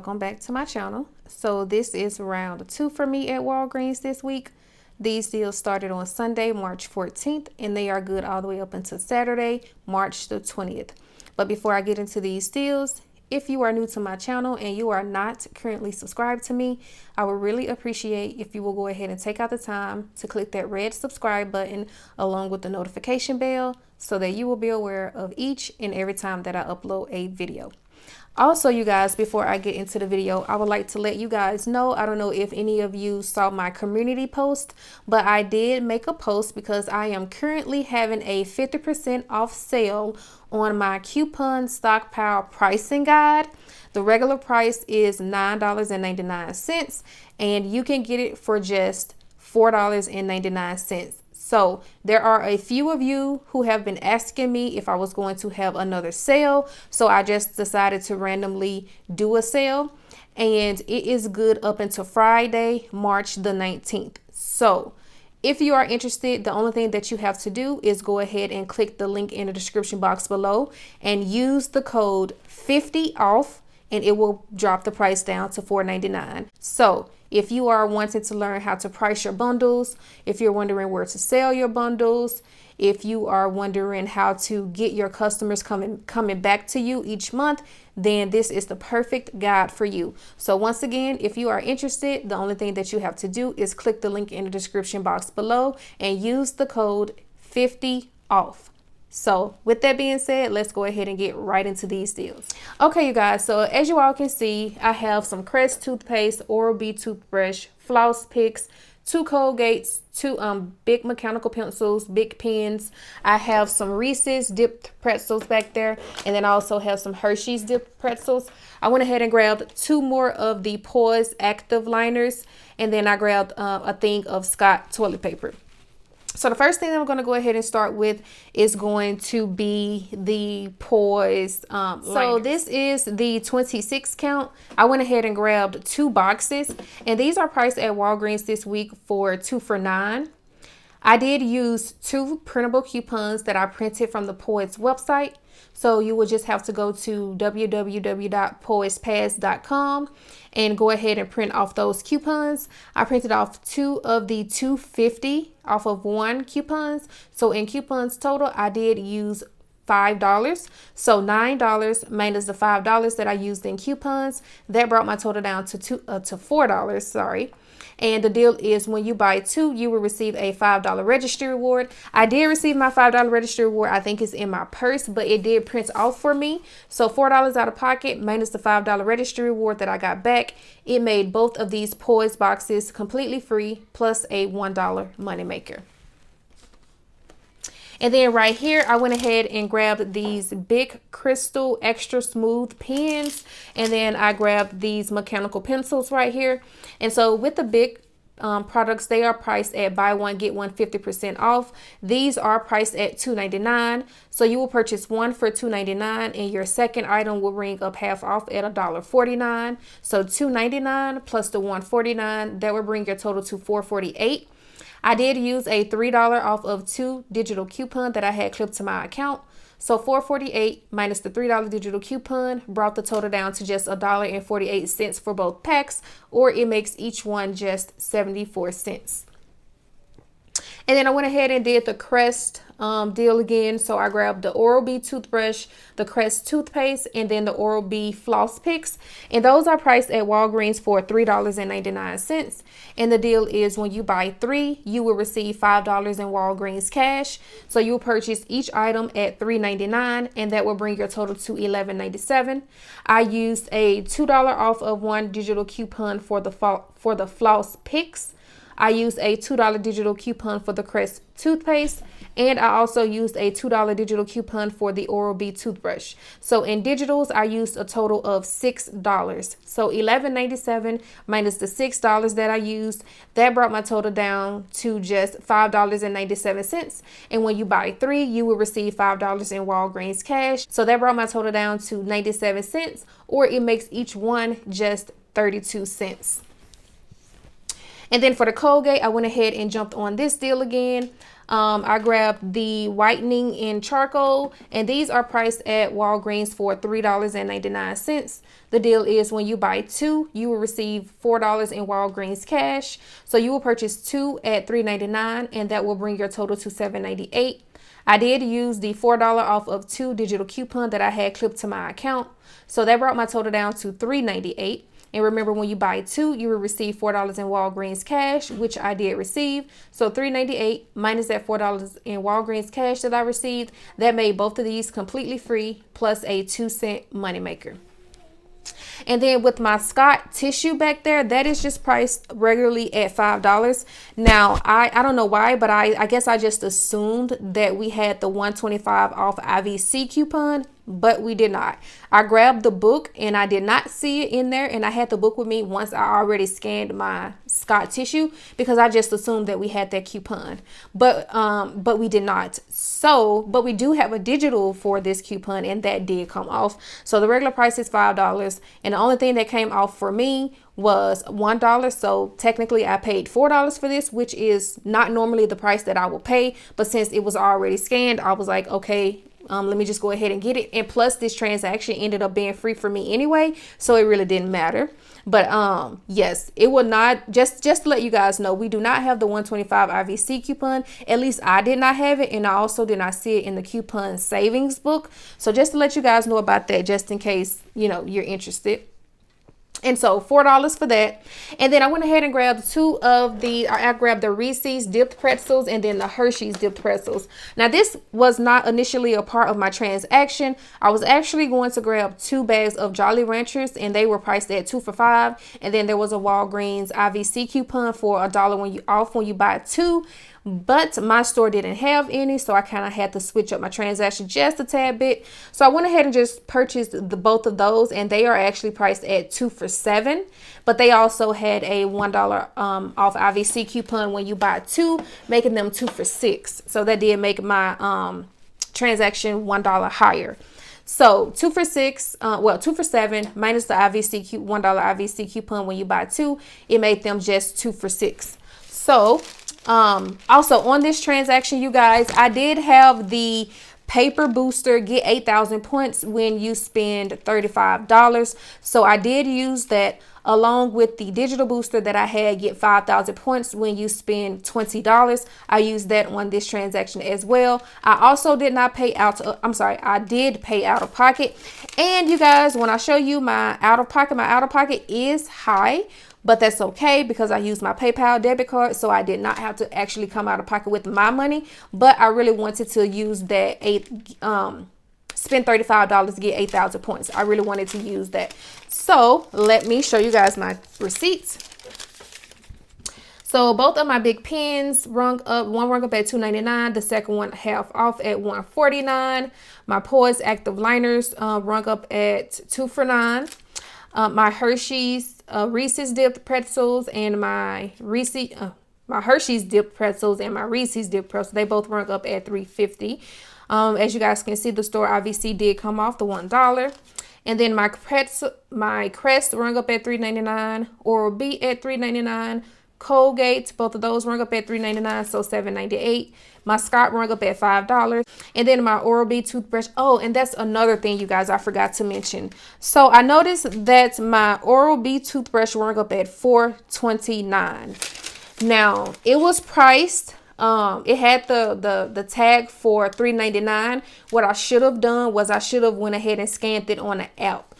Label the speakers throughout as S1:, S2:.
S1: welcome back to my channel. So this is round 2 for me at Walgreens this week. These deals started on Sunday, March 14th, and they are good all the way up until Saturday, March the 20th. But before I get into these deals, if you are new to my channel and you are not currently subscribed to me, I would really appreciate if you will go ahead and take out the time to click that red subscribe button along with the notification bell so that you will be aware of each and every time that I upload a video. Also, you guys, before I get into the video, I would like to let you guys know, I don't know if any of you saw my community post, but I did make a post because I am currently having a 50% off sale on my coupon stockpile pricing guide. The regular price is $9.99 and you can get it for just $4.99. So there are a few of you who have been asking me if I was going to have another sale. So I just decided to randomly do a sale, and it is good up until Friday, March the 19th. So if you are interested, the only thing that you have to do is go ahead and click the link in the description box below and use the code 50OFF, and it will drop the price down to $4.99. So if you are wanting to learn how to price your bundles, if you're wondering where to sell your bundles, if you are wondering how to get your customers coming back to you each month, then this is the perfect guide for you. So once again, if you are interested, the only thing that you have to do is click the link in the description box below and use the code 50OFF. So with that being said, let's go ahead and get right into these deals. Okay, you guys, so as you all can see, I have some Crest toothpaste, Oral-B toothbrush, floss picks, 2 Colgates, 2 big mechanical pencils, big pens. I have some Reese's dipped pretzels back there, and then I also have some Hershey's dipped pretzels. I went ahead and grabbed 2 more of the Poise active liners, and then I grabbed a thing of Scott toilet paper. So the first thing that I'm going to go ahead and start with is going to be the Poise so this is the 26 count. I went ahead and grabbed 2 boxes, and these are priced at Walgreens this week for 2 for $9. I did use 2 printable coupons that I printed from the Poise website. So you will just have to go to www.poisepass.com and go ahead and print off those coupons. I printed off 2 of the $2.50 off of 1 coupons. So in coupons total, I did use $5. So $9 minus the $5 that I used in coupons. That brought my total down to $4, sorry. And the deal is when you buy 2, you will receive a $5 registry reward. I did receive my $5 registry reward. I think it's in my purse, but it did print off for me. So $4 out of pocket minus the $5 registry reward that I got back. It made both of these Poise boxes completely free plus a $1 money maker. And then right here, I went ahead and grabbed these big crystal extra smooth pens. And then I grabbed these mechanical pencils right here. And so with the big products, they are priced at buy one, get one 50% off. These are priced at $2.99. So you will purchase 1 for $2.99 and your second item will ring up half off at $1.49. So $2.99 plus the $1.49, that will bring your total to $4.48. I did use a $3 off of 2 digital coupon that I had clipped to my account. So $4.48 minus the $3 digital coupon brought the total down to just $1.48 for both packs, or it makes each one just 74 cents. And then I went ahead and did the Crest deal again. So I grabbed the Oral-B toothbrush, the Crest toothpaste, and then the Oral-B floss picks. And those are priced at Walgreens for $3.99. And the deal is when you buy 3, you will receive $5 in Walgreens cash. So you'll purchase each item at $3.99, and that will bring your total to $11.97. I used a $2 off of 1 digital coupon for the floss picks. I used a $2 digital coupon for the Crest toothpaste, and I also used a $2 digital coupon for the Oral-B toothbrush. So in digitals, I used a total of $6. So $11.97 minus the $6 that I used, that brought my total down to just $5.97. And when you buy 3, you will receive $5 in Walgreens cash. So that brought my total down to 97 cents, or it makes each one just 32 cents. And then for the Colgate, I went ahead and jumped on this deal again. I grabbed the whitening in charcoal, and these are priced at Walgreens for $3.99. The deal is when you buy 2, you will receive $4 in Walgreens cash. So you will purchase 2 at $3.99, and that will bring your total to $7.98. I did use the $4 off of 2 digital coupon that I had clipped to my account. So that brought my total down to $3.98. And remember, when you buy 2, you will receive $4 in Walgreens cash, which I did receive. So $3.98 minus that $4 in Walgreens cash that I received, that made both of these completely free, plus a 2-cent moneymaker. And then with my Scott tissue back there, that is just priced regularly at $5. Now, I don't know why, but I guess I just assumed that we had the $1.25 off IVC coupon, but we did not. I grabbed the book and I did not see it in there, and I had the book with me once I already scanned my Scott tissue because I just assumed that we had that coupon, but we did not. So, but we do have a digital for this coupon, and that did come off. So the regular price is $5, and the only thing that came off for me was $1. So technically I paid $4 for this, which is not normally the price that I will pay, but since it was already scanned, I was like, okay, let me just go ahead and get it. And plus, this transaction ended up being free for me anyway, so it really didn't matter. But yes, it will not, just to let you guys know, we do not have the $1.25 IVC coupon. At least I did not have it, and I also did not see it in the coupon savings book. So just to let you guys know about that, just in case, you know, you're interested. And so $4 for that. And then I went ahead and grabbed I grabbed the Reese's dipped pretzels and then the Hershey's dipped pretzels. Now, this was not initially a part of my transaction. I was actually going to grab 2 bags of Jolly Ranchers, and they were priced at 2 for $5. And then there was a Walgreens IVC coupon for $1 when you buy 2. But my store didn't have any, so I kind of had to switch up my transaction just a tad bit. So I went ahead and just purchased both of those, and they are actually priced at 2 for $7. But they also had a $1 off IVC coupon when you buy 2, making them 2 for $6. So that did make my transaction $1 higher. So 2 for $6, 2 for $7 minus the $1 IVC coupon when you buy 2, it made them just 2 for $6. So also on this transaction, you guys, I did have the paper booster, get 8,000 points when you spend $35. So I did use that along with the digital booster that I had, get 5,000 points when you spend $20. I used that on this transaction as well. I also did not pay out I did pay out of pocket. And you guys, when I show you my out of pocket is high, but that's okay because I used my PayPal debit card, so I did not have to actually come out of pocket with my money. But I really wanted to use that spend $35 to get 8,000 points. I really wanted to use that. So let me show you guys my receipts. So both of my big pens rung up. One rung up at $2.99. The second one half off at $1.49. My Poise Active Liners rung up at 2 for $9. My Hershey's Reese's dipped pretzels and my Hershey's dipped pretzels and my Reese's dipped pretzels, they both rung up at $3.50. As you guys can see, the store IVC did come off the $1. And then my Crest rung up at $3.99, Oral-B at $3.99, Colgate, both of those rung up at $3.99, so $7.98. My Scott rung up at $5. And then my Oral-B toothbrush. Oh, and that's another thing, you guys, I forgot to mention. So I noticed that my Oral-B toothbrush rung up at $4.29. Now, it was priced. It had the tag for $3.99. What I should have done was I should have went ahead and scanned it on the app.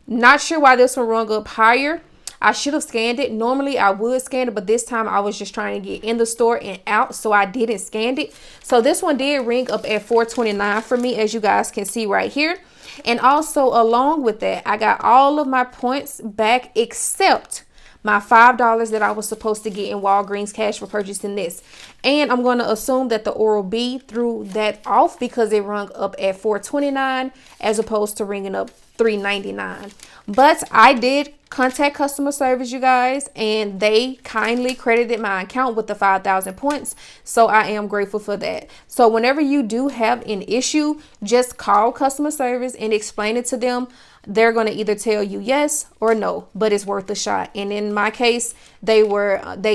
S1: Not sure why this one rung up higher. I should have scanned it. Normally I would scan it, but this time I was just trying to get in the store and out, so I didn't scan it. So this one did ring up at $4.29 for me, as you guys can see right here. And also along with that, I got all of my points back except my $5 that I was supposed to get in Walgreens cash for purchasing this. And I'm going to assume that the Oral-B threw that off because it rung up at $4.29 as opposed to ringing up $3.99. But I did contact customer service, you guys, and they kindly credited my account with the 5,000 points. So I am grateful for that. So whenever you do have an issue, just call customer service and explain it to them. They're going to either tell you yes or no, but it's worth a shot. And in my case, they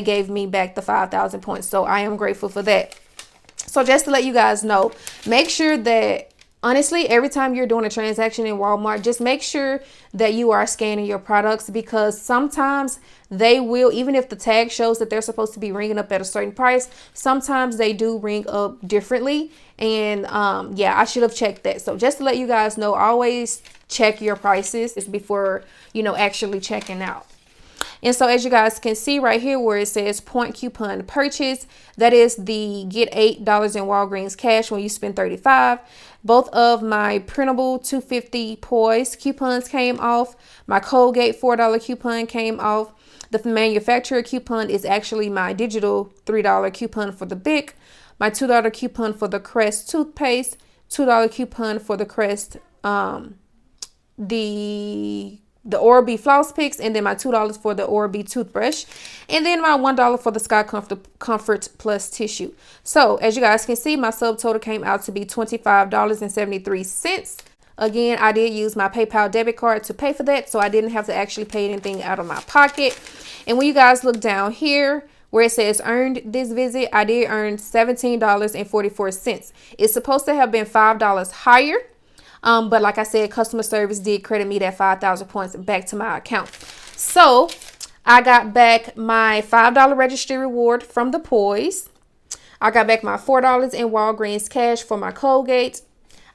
S1: gave me back the 5,000 points. So I am grateful for that. So just to let you guys know, make sure that, honestly, every time you're doing a transaction in Walmart, just make sure that you are scanning your products, because sometimes they will, even if the tag shows that they're supposed to be ringing up at a certain price, sometimes they do ring up differently. And yeah, I should have checked that. So just to let you guys know, always check your prices before, you know, actually checking out. And so as you guys can see right here where it says point coupon purchase, that is the get $8 in Walgreens cash when you spend $35. Both of my printable $2.50 Poise coupons came off. My Colgate $4 coupon came off. The manufacturer coupon is actually my digital $3 coupon for the Bic. My $2 coupon for the Crest toothpaste. $2 coupon for the Crest, the Oral-B floss picks, and then my $2 for the Oral-B toothbrush, and then my $1 for the Sky Comfort Plus tissue. So as you guys can see, my subtotal came out to be $25.73. Again, I did use my PayPal debit card to pay for that, so I didn't have to actually pay anything out of my pocket. And when you guys look down here where it says earned this visit, I did earn $17.44. It's supposed to have been $5 higher. But like I said, customer service did credit me that 5,000 points back to my account. So I got back my $5 registry reward from the Poise. I got back my $4 in Walgreens cash for my Colgate.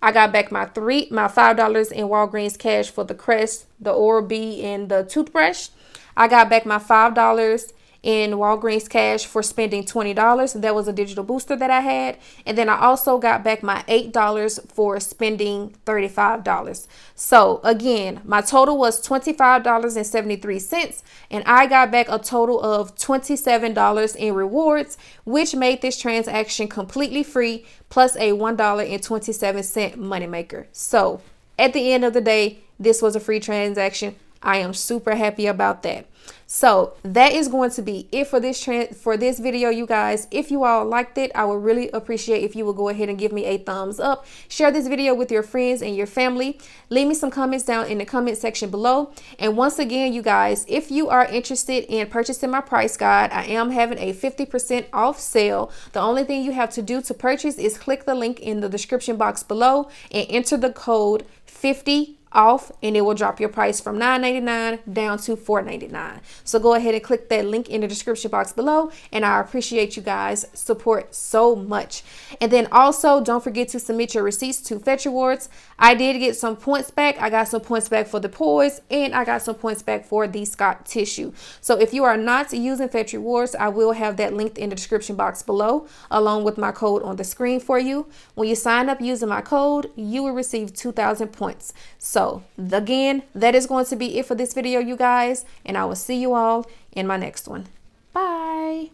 S1: I got back my $5 in Walgreens cash for the Crest, the Oral-B, and the toothbrush. I got back my $5 in Walgreens cash for spending $20. That was a digital booster that I had. And then I also got back my $8 for spending $35. So again, my total was $25.73, and I got back a total of $27 in rewards, which made this transaction completely free, plus a $1.27 moneymaker. So at the end of the day, this was a free transaction. I am super happy about that. So that is going to be it for this video, you guys. If you all liked it, I would really appreciate if you would go ahead and give me a thumbs up. Share this video with your friends and your family. Leave me some comments down in the comment section below. And once again, you guys, if you are interested in purchasing my price guide, I am having a 50% off sale. The only thing you have to do to purchase is click the link in the description box below and enter the code 50 off, and it will drop your price from $9.99 down to $4.99. So go ahead and click that link in the description box below, and I appreciate you guys' support so much. And then also don't forget to submit your receipts to Fetch Rewards. I did get some points back. I got some points back for the Poise, and I got some points back for the Scott tissue. So if you are not using Fetch Rewards, I will have that linked in the description box below, along with my code on the screen for you. When you sign up using my code, you will receive 2,000 points. So again, that is going to be it for this video, you guys, and I will see you all in my next one. Bye.